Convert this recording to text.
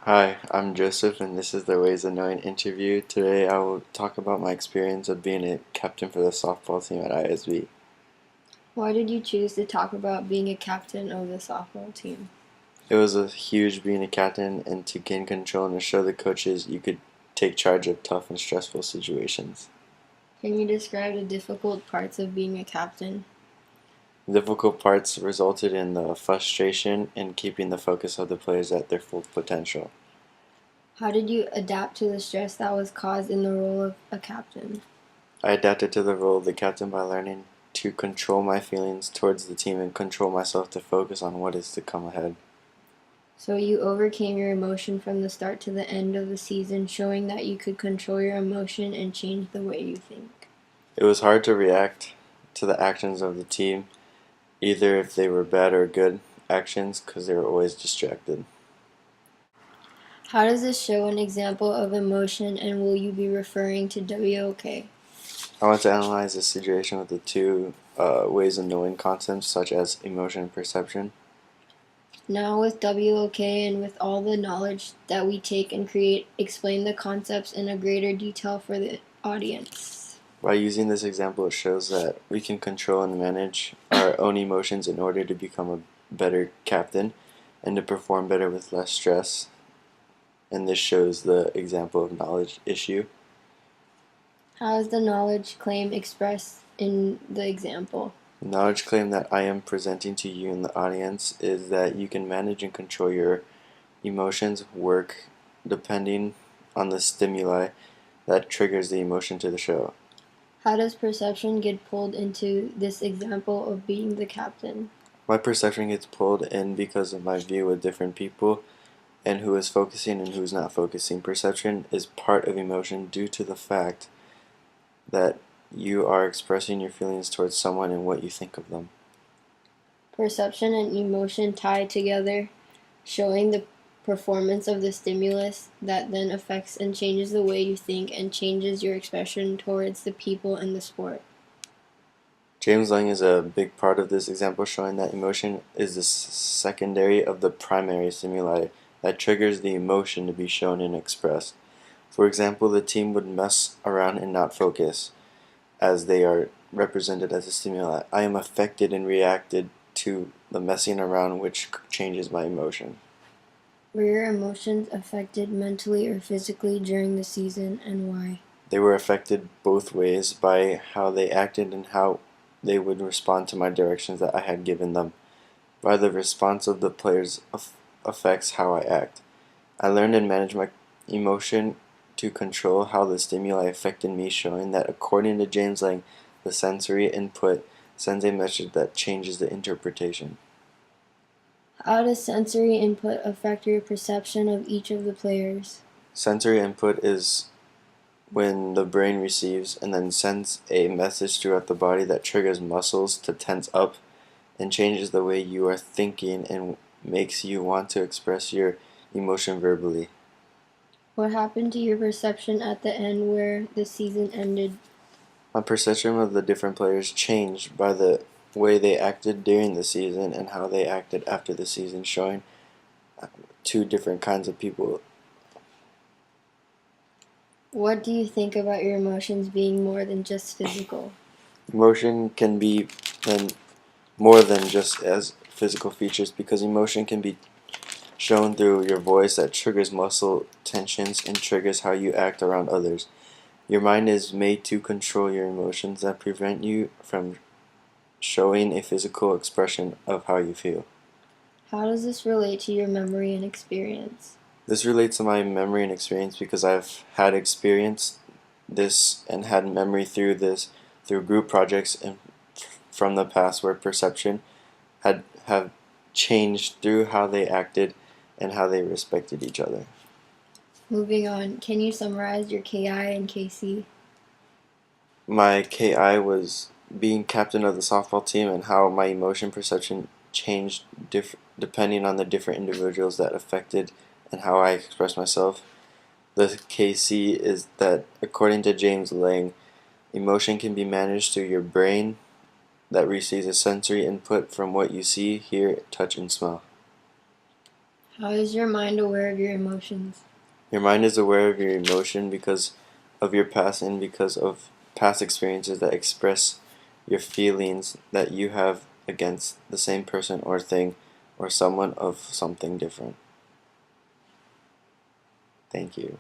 Hi, I'm Joseph, and this is the Ways of Knowing interview. Today, I will talk about my experience of being a captain for the softball team at ISB. Why did you choose to talk about being a captain of the softball team? It was a huge being a captain and to gain control and to show the coaches you could take charge of tough and stressful situations. Can you describe the difficult parts of being a captain? The difficult parts resulted in the frustration and keeping the focus of the players at their full potential. How did you adapt to the stress that was caused in the role of a captain? I adapted to the role of the captain by learning to control my feelings towards the team and control myself to focus on what is to come ahead. So you overcame your emotion from the start to the end of the season, showing that you could control your emotion and change the way you think. It was hard to react to the actions of the team, either if they were bad or good actions, because they were always distracted. How does this show an example of emotion, and will you be referring to WOK? I want to analyze the situation with the two ways of knowing concepts, such as emotion and perception. Now, with WOK and with all the knowledge that we take and create, explain the concepts in a greater detail for the audience. By using this example, it shows that we can control and manage our own emotions in order to become a better captain and to perform better with less stress. And this shows the example of knowledge issue. How is the knowledge claim expressed in the example? The knowledge claim that I am presenting to you in the audience is that you can manage and control your emotions work depending on the stimuli that triggers the emotion to the show. How does perception get pulled into this example of being the captain? My perception gets pulled in because of my view with different people and who is focusing and who's not focusing. Perception is part of emotion due to the fact that you are expressing your feelings towards someone and what you think of them. Perception and emotion tie together, showing the performance of the stimulus that then affects and changes the way you think and changes your expression towards the people in the sport. James Lang is a big part of this example, showing that emotion is the secondary of the primary stimuli that triggers the emotion to be shown and expressed. For example, the team would mess around and not focus, as they are represented as a stimuli. I am affected and reacted to the messing around, which changes my emotion. Were your emotions affected mentally or physically during the season, and why? They were affected both ways by how they acted and how they would respond to my directions that I had given them. By the response of the players affects how I act. I learned and managed my emotion to control how the stimuli affected me, showing that according to James Lang, the sensory input sends a message that changes the interpretation. How does sensory input affect your perception of each of the players? Sensory input is when the brain receives and then sends a message throughout the body that triggers muscles to tense up and changes the way you are thinking and makes you want to express your emotion verbally. What happened to your perception at the end where the season ended? My perception of the different players changed by the way they acted during the season and how they acted after the season, showing two different kinds of people. What do you think about your emotions being more than just physical? Emotion can be then more than just as physical features because emotion can be shown through your voice that triggers muscle tensions and triggers how you act around others. Your mind is made to control your emotions that prevent you from showing a physical expression of how you feel. How does this relate to your memory and experience? This relates to my memory and experience because I've had experienced this and had memory through this through group projects and from the past where perception had have changed through how they acted and how they respected each other. Moving on, can you summarize your KI and KC? My KI was being captain of the softball team and how my emotion perception changed depending on the different individuals that affected and how I express myself. The KC is that, according to James Lang, emotion can be managed through your brain that receives a sensory input from what you see, hear, touch, and smell. How is your mind aware of your emotions? Your mind is aware of your emotion because of your past and because of past experiences that express your feelings that you have against the same person or thing or someone of something different. Thank you.